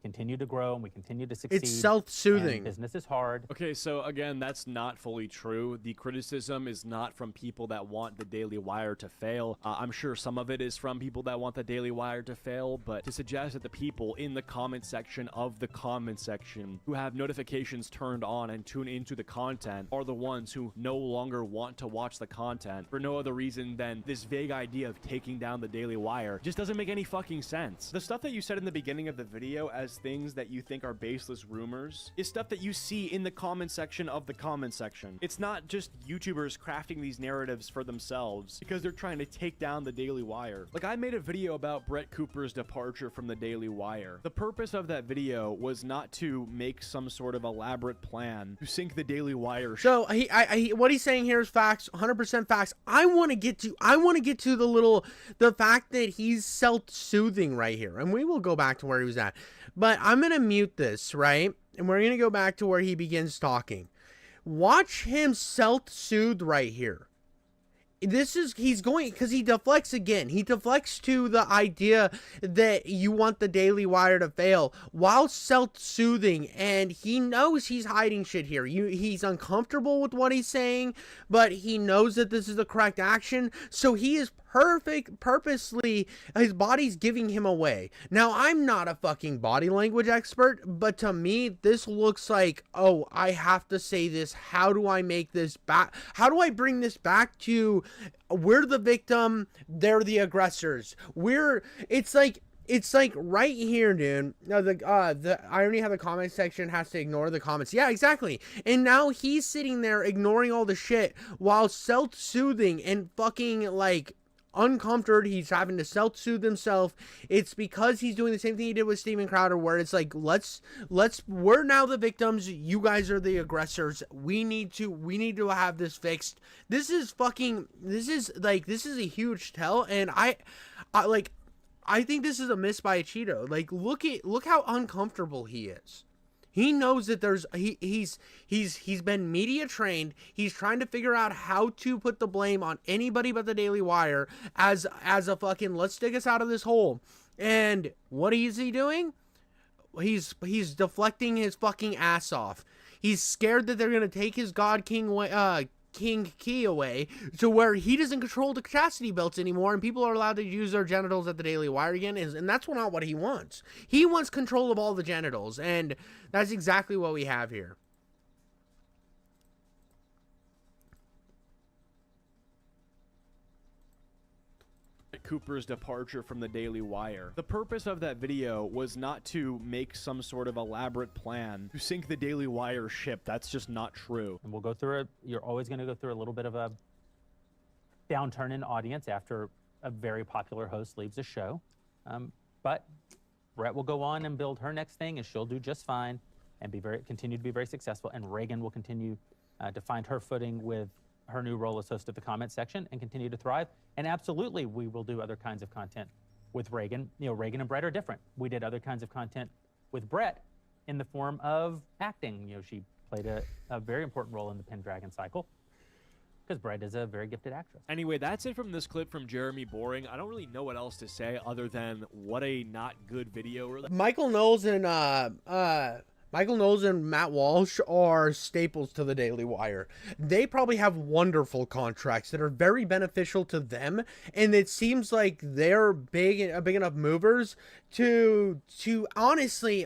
continue to grow and we continue to succeed. It's self-soothing. Business is hard. Okay, so again, that's not fully true. The criticism is not from people that want the Daily Wire to fail. I'm sure some of it is from people that want the Daily Wire to fail, but to suggest that the people in the comment section of the comment section who have notifications turned on and tune into the content are the ones who no longer want to watch the content for no other reason than this vague idea of taking down the Daily Wire just doesn't make any fucking sense. The stuff that you said in the beginning of the video as things that you think are baseless rumors is stuff that you see in the comment section of the comment section. It's not just YouTubers crafting these narratives for themselves because they're trying to take down the Daily Wire. Like, I made a video about Brett Cooper's departure from the Daily Wire. The purpose of that video was not to make some sort of elaborate plan to sink the Daily Wire. So what he's saying here is facts, 100% facts. I want to get to the fact that he's self-soothing right here, and we will go back to where he was at. But I'm going to mute this, right? And we're going to go back to where he begins talking. Watch him self-soothe right here. He's going, because he deflects again. He deflects to the idea that you want the Daily Wire to fail while self-soothing, and he knows he's hiding shit here. He's uncomfortable with what he's saying, but he knows that this is the correct action, so he is purposely, his body's giving him away. Now, I'm not a fucking body language expert, but to me, this looks like, oh, I have to say this. How do I make this back? How do I bring this back to, we're the victim, they're the aggressors. It's like right here, dude. No, the irony how the comment section has to ignore the comments. Yeah, exactly. And now he's sitting there ignoring all the shit while self-soothing and fucking like uncomfortable. He's having to self-soothe himself. It's because he's doing the same thing he did with Steven Crowder, where it's like, we're now the victims. You guys are the aggressors. We need to have this fixed. This is a huge tell, and I think this is a miss by Cheeto. Like, look how uncomfortable he is. He knows that he's been media trained. He's trying to figure out how to put the blame on anybody but the Daily Wire as a fucking let's dig us out of this hole. And what is he doing? He's deflecting his fucking ass off. He's scared that they're gonna take his God King key away to where he doesn't control the chastity belts anymore, and people are allowed to use their genitals at the Daily Wire again, and that's not what he wants. He wants control of all the genitals, and that's exactly what we have here. Cooper's departure from the Daily Wire. The purpose of that video was not to make some sort of elaborate plan to sink the Daily Wire ship. That's just not true. And we'll go through you're always going to go through a little bit of a downturn in audience after a very popular host leaves a show. But Brett will go on and build her next thing, and she'll do just fine and continue to be very successful. And Reagan will continue to find her footing with her new role as host of the comment section and continue to thrive. And absolutely, we will do other kinds of content with Reagan. You know, Reagan and Brett are different. We did other kinds of content with Brett in the form of acting. You know, she played a very important role in the Pendragon cycle because Brett is a very gifted actress. Anyway, that's it from this clip from Jeremy Boring. I don't really know what else to say other than what a not good video. Michael Knowles and Matt Walsh are staples to the Daily Wire. They probably have wonderful contracts that are very beneficial to them, and it seems like they're big enough movers to honestly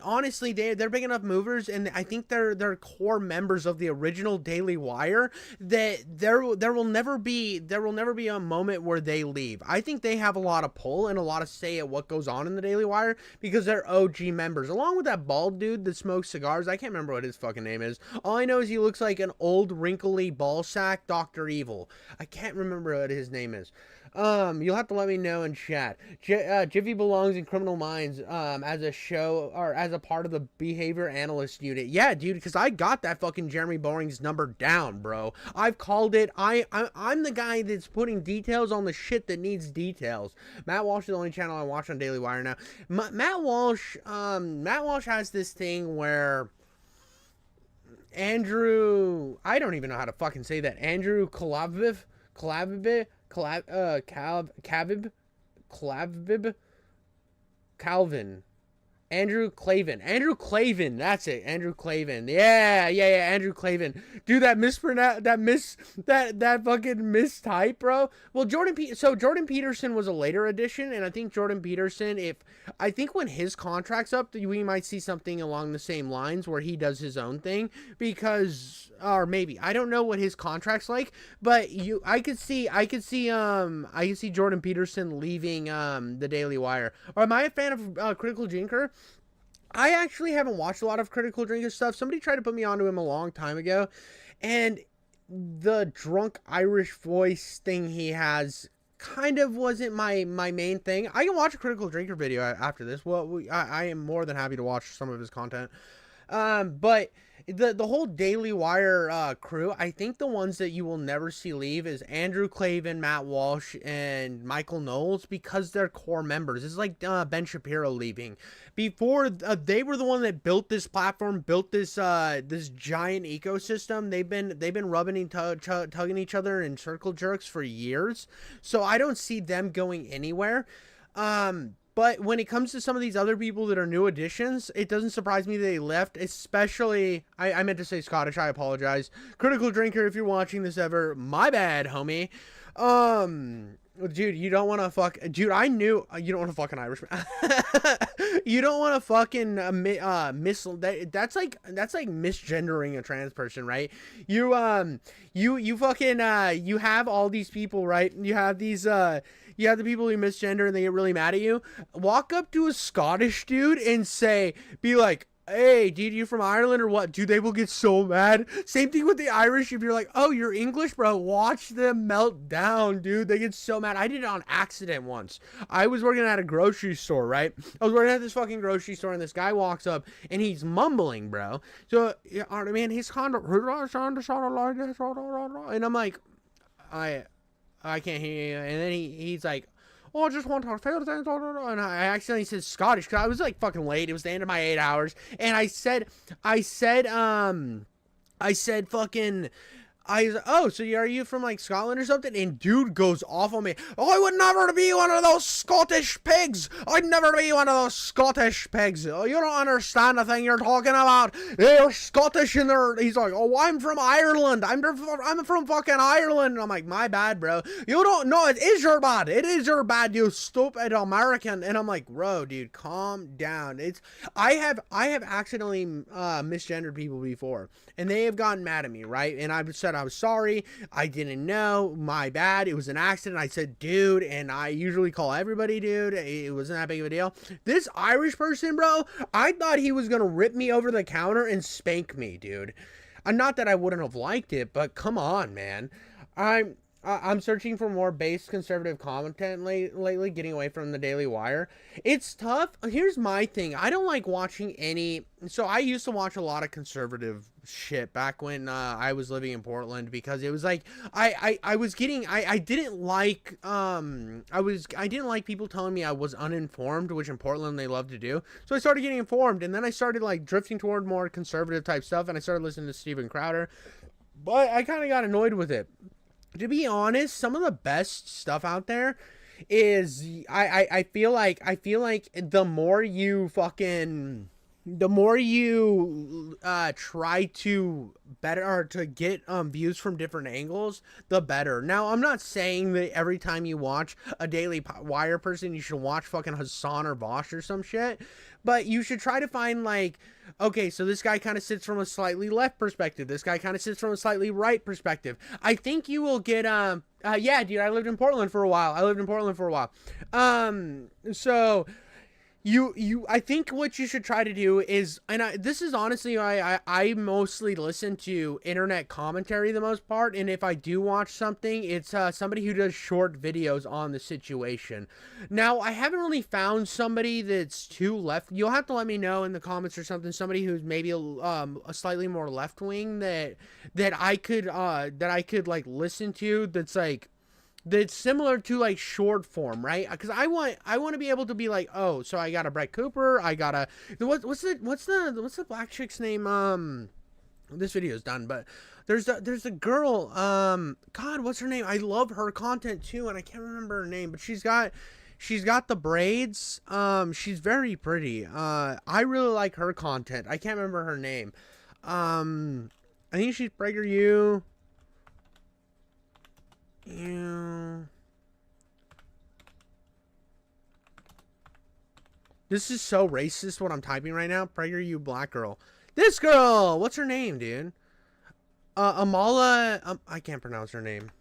they're big enough movers, and I think they're core members of the original Daily Wire, that there will never be a moment where they leave. I think they have a lot of pull and a lot of say at what goes on in the Daily Wire because they're OG members, along with that bald dude that smokes cigars. I can't remember what his fucking name is. All I know is he looks like an old wrinkly ball sack Dr. Evil. I can't remember what his name is. You'll have to let me know in chat. Jiffy belongs in Criminal Minds as a show or as a part of the behavior analyst unit. Yeah, dude, because I got that fucking Jeremy Boring's number down, bro. I've called it. I'm the guy that's putting details on the shit that needs details. Matt Walsh is the only channel I watch on Daily Wire now. Matt Walsh has this thing where Andrew, I don't even know how to fucking say that. Andrew Klavib, Calvin. Andrew Clavin, that's it. Andrew Clavin. Yeah, Andrew Clavin. Dude, that fucking mistype, bro. Well, Jordan Peterson was a later addition, and I think Jordan Peterson, when his contract's up, we might see something along the same lines where he does his own thing, because, or maybe, I don't know what his contract's like, but I could see Jordan Peterson leaving the Daily Wire. Or am I a fan of Critical Drinker? I actually haven't watched a lot of Critical Drinker stuff. Somebody tried to put me onto him a long time ago, and the drunk Irish voice thing he has kind of wasn't my main thing. I can watch a Critical Drinker video after this. Well, I am more than happy to watch some of his content. But the whole Daily Wire crew, I think the ones that you will never see leave is Andrew Clavin, Matt Walsh, and Michael Knowles, because they're core members. It's like Ben Shapiro leaving. Before, they were the one that built this platform, built this this giant ecosystem. They've been rubbing and tugging each other in circle jerks for years. So I don't see them going anywhere. But when it comes to some of these other people that are new additions, it doesn't surprise me that they left, especially, I meant to say Scottish, I apologize. Critical Drinker, if you're watching this ever, my bad, homie. Dude, you don't want to fuck, dude, I knew, you don't want to fuck an Irishman. You don't want to fucking, that's like misgendering a trans person, right? You fucking, you have all these people, right? You have these, you have the people who misgender and they get really mad at you. Walk up to a Scottish dude and be like, hey, dude, you from Ireland or what? Dude, they will get so mad. Same thing with the Irish. If you're like, oh, you're English, bro, watch them melt down, dude. They get so mad. I did it on accident once. I was working at a grocery store, right? I was working at this fucking grocery store, and this guy walks up, and he's mumbling, bro. So, man, his condo, and I'm like, I can't hear you. And then he's like, oh, I just want to fail things, and I accidentally said Scottish because I was like fucking late. It was the end of my 8 hours, and I said fucking. Oh, so are you from like Scotland or something? And dude goes off on me. Oh, I would never be one of those Scottish pigs. I'd never be one of those Scottish pigs. Oh, you don't understand the thing you're talking about. They're Scottish and he's like, oh, I'm from Ireland. I'm from fucking Ireland. And I'm like, my bad, bro. You don't know. It is your bad. It is your bad, you stupid American. And I'm like, bro, dude, calm down. I have accidentally misgendered people before, and they have gotten mad at me, right? And I've said I was sorry. I didn't know. My bad. It was an accident. I said, dude, and I usually call everybody dude. It wasn't that big of a deal. This Irish person, bro, I thought he was going to rip me over the counter and spank me, dude. Not that I wouldn't have liked it, but come on, man. I'm searching for more base conservative content lately, getting away from the Daily Wire. It's tough. Here's my thing. I don't like watching any... So I used to watch a lot of conservative shit back when I was living in Portland, because it was like I didn't like people telling me I was uninformed, which in Portland they love to do. So I started getting informed, and then I started like drifting toward more conservative type stuff, and I started listening to Steven Crowder. But I kind of got annoyed with it. To be honest, some of the best stuff out there is I feel like the more you try to better or to get views from different angles, the better. Now, I'm not saying that every time you watch a Daily Wire person you should watch fucking Hassan or Vosh or some shit, but you should try to find like, okay, so this guy kind of sits from a slightly left perspective, this guy kind of sits from a slightly right perspective. I think you will get yeah, dude, I lived in Portland for a while. So I think what you should try to do is, and this is honestly why I mostly listen to internet commentary the most part, and if I do watch something, it's somebody who does short videos on the situation. Now, I haven't really found somebody that's too left. You'll have to let me know in the comments or something, somebody who's maybe a slightly more left-wing that I could like listen to, that's similar to like short form, right? Because I want to be able to be like, oh, so I got a Brett Cooper, I got a what's the black chick's name? This video is done, but there's a girl, God, what's her name? I love her content too, and I can't remember her name, but she's got the braids. She's very pretty. I really like her content. I can't remember her name. I think she's PragerU. Yeah. This is so racist what I'm typing right now. PragerU black girl. This girl! What's her name, dude? Amala... I can't pronounce her name.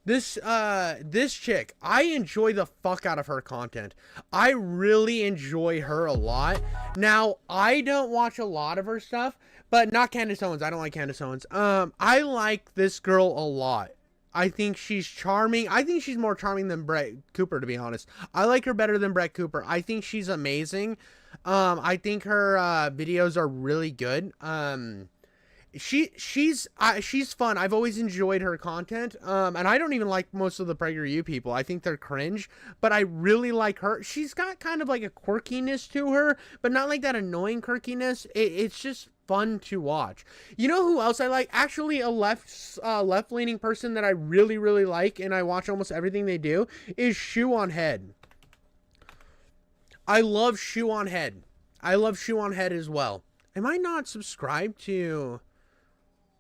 This chick, I enjoy the fuck out of her content. I really enjoy her a lot. Now, I don't watch a lot of her stuff, but not Candace Owens. I don't like Candace Owens. I like this girl a lot. I think she's charming. I think she's more charming than Brett Cooper, to be honest. I like her better than Brett Cooper. I think she's amazing. I think her videos are really good. She's fun. I've always enjoyed her content. And I don't even like most of the PragerU people. I think they're cringe, but I really like her. She's got kind of like a quirkiness to her, but not like that annoying quirkiness. It's just fun to watch. You know who else I like? Actually, a left-leaning person that I really, really like, and I watch almost everything they do, is Shoe on Head. I love Shoe on Head. I love Shoe on Head as well. Am I not subscribed to...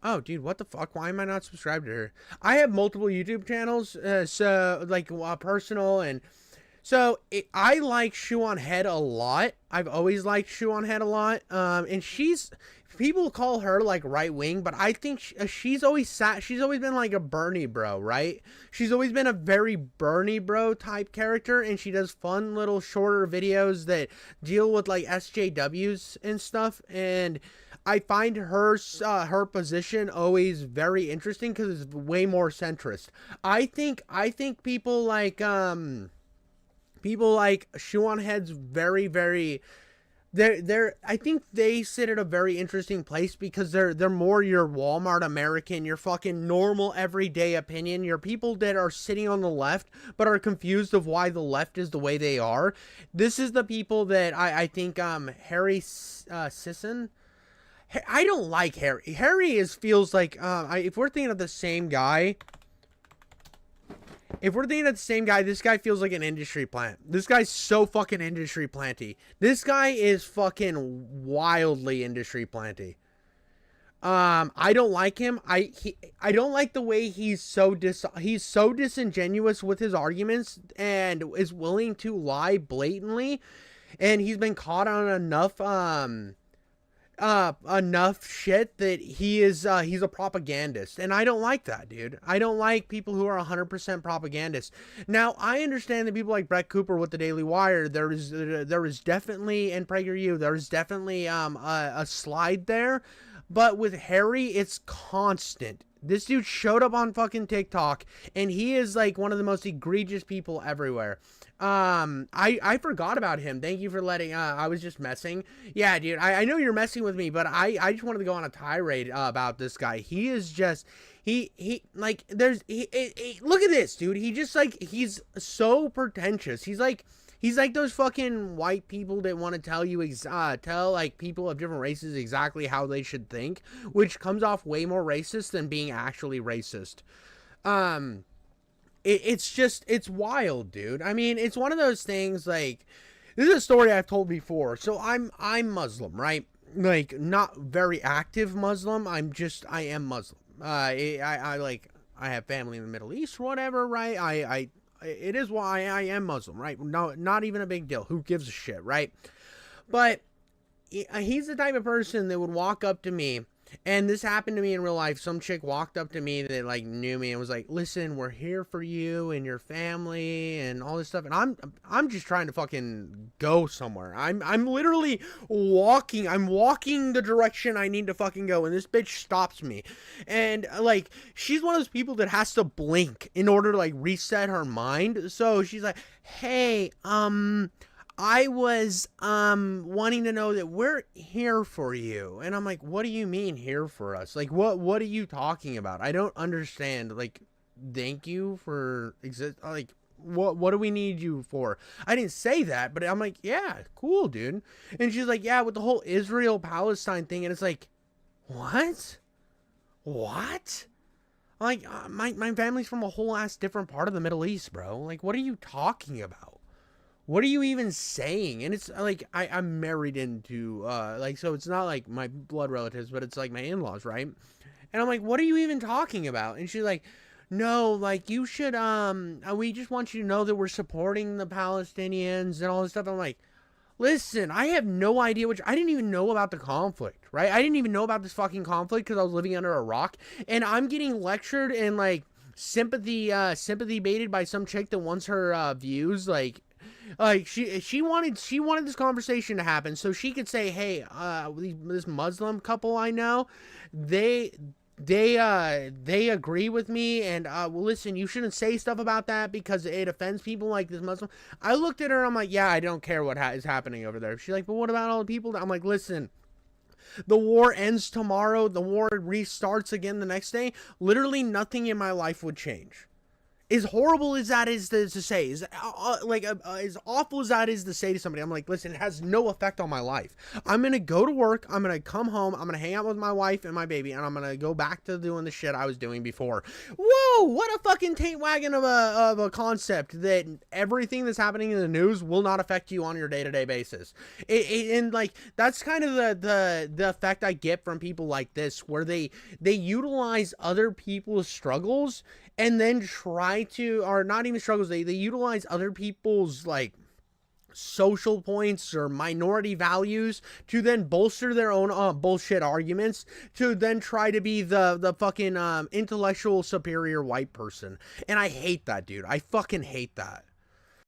Oh, dude, what the fuck? Why am I not subscribed to her? I have multiple YouTube channels, so, like, personal, and... So, I like Shoe on Head a lot. I've always liked Shoe on Head a lot. And she's... people call her like right wing, but I think she's always been like a Bernie bro, right? She's always been a very Bernie bro type character, and she does fun little shorter videos that deal with like SJWs and stuff, and I find her position always very interesting because it's way more centrist. I think people like Shoe on Head's very, very. I think they sit at a very interesting place because they're more your Walmart American, your fucking normal everyday opinion. Your people that are sitting on the left but are confused of why the left is the way they are. This is the people that I think Harry Sisson. I don't like Harry. Harry feels like if we're thinking of the same guy. If we're thinking of the same guy, this guy feels like an industry plant. This guy's so fucking industry planty. This guy is fucking wildly industry planty. I don't like him. I don't like the way he's so disingenuous with his arguments and is willing to lie blatantly. And he's been caught on enough shit that he's a propagandist, and I don't like that, dude. I don't like people who are 100% propagandists. Now, I understand that people like Brett Cooper with the Daily Wire, there is definitely, and PragerU, there's definitely a slide there, but with Harry, it's constant. This dude showed up on fucking TikTok, and he is like one of the most egregious people everywhere. I forgot about him. Thank you for letting, I was just messing. Yeah, dude, I know you're messing with me, but I just wanted to go on a tirade about this guy. He is just, look at this, dude. He just, like, he's so pretentious. He's like those fucking white people that want to tell like people of different races exactly how they should think, which comes off way more racist than being actually racist. It's wild, dude. I mean, it's one of those things, like, this is a story I've told before. So I'm Muslim, right? Like, not very active Muslim. I am Muslim. I have family in the Middle East, whatever, right? It is why I am Muslim, right? No, not even a big deal. Who gives a shit, right? But he's the type of person that would walk up to me, and this happened to me in real life. Some chick walked up to me that like knew me and was like, "Listen, we're here for you and your family and all this stuff." And I'm just trying to fucking go somewhere. I'm literally walking. I'm walking the direction I need to fucking go, and this bitch stops me. And like, she's one of those people that has to blink in order to like reset her mind. So she's like, "Hey, I was wanting to know that we're here for you." And I'm like, "What do you mean here for us? Like, what are you talking about? I don't understand. Like, thank you for like, what do we need you for?" I didn't say that, but I'm like, "Yeah, cool, dude." And she's like, "Yeah, with the whole Israel Palestine thing." And it's like, what? Like, my family's from a whole ass different part of the Middle East, bro. Like, what are you talking about? What are you even saying? And it's like, I'm married into, like, so it's not like my blood relatives, but it's like my in-laws, right? And I'm like, what are you even talking about? And she's like, "No, like, you should, we just want you to know that we're supporting the Palestinians and all this stuff." I'm like, listen, I have no idea I didn't even know about the conflict, right? I didn't even know about this fucking conflict because I was living under a rock, and I'm getting lectured and, like, sympathy baited by some chick that wants her, views, like, she wanted this conversation to happen so she could say, "Hey, this Muslim couple I know, they agree with me, and well, listen, you shouldn't say stuff about that because it offends people like this Muslim." I looked at her, I'm like, "Yeah, I don't care what is happening over there." She's like, "But what about all the people?" I'm like, "Listen, the war ends tomorrow, the war restarts again the next day. Literally nothing in my life would change." As horrible as that is to say, as awful as that is to say to somebody, I'm like, listen, it has no effect on my life. I'm going to go to work, I'm going to come home, I'm going to hang out with my wife and my baby, and I'm going to go back to doing the shit I was doing before. Whoa, what a fucking taint wagon of a concept that everything that's happening in the news will not affect you on your day-to-day basis. And like, that's kind of the effect I get from people like this, where they utilize other people's struggles and then try to, or not even struggles, they utilize other people's, like, social points or minority values to then bolster their own bullshit arguments to then try to be the fucking intellectual superior white person. And I hate that, dude. I fucking hate that.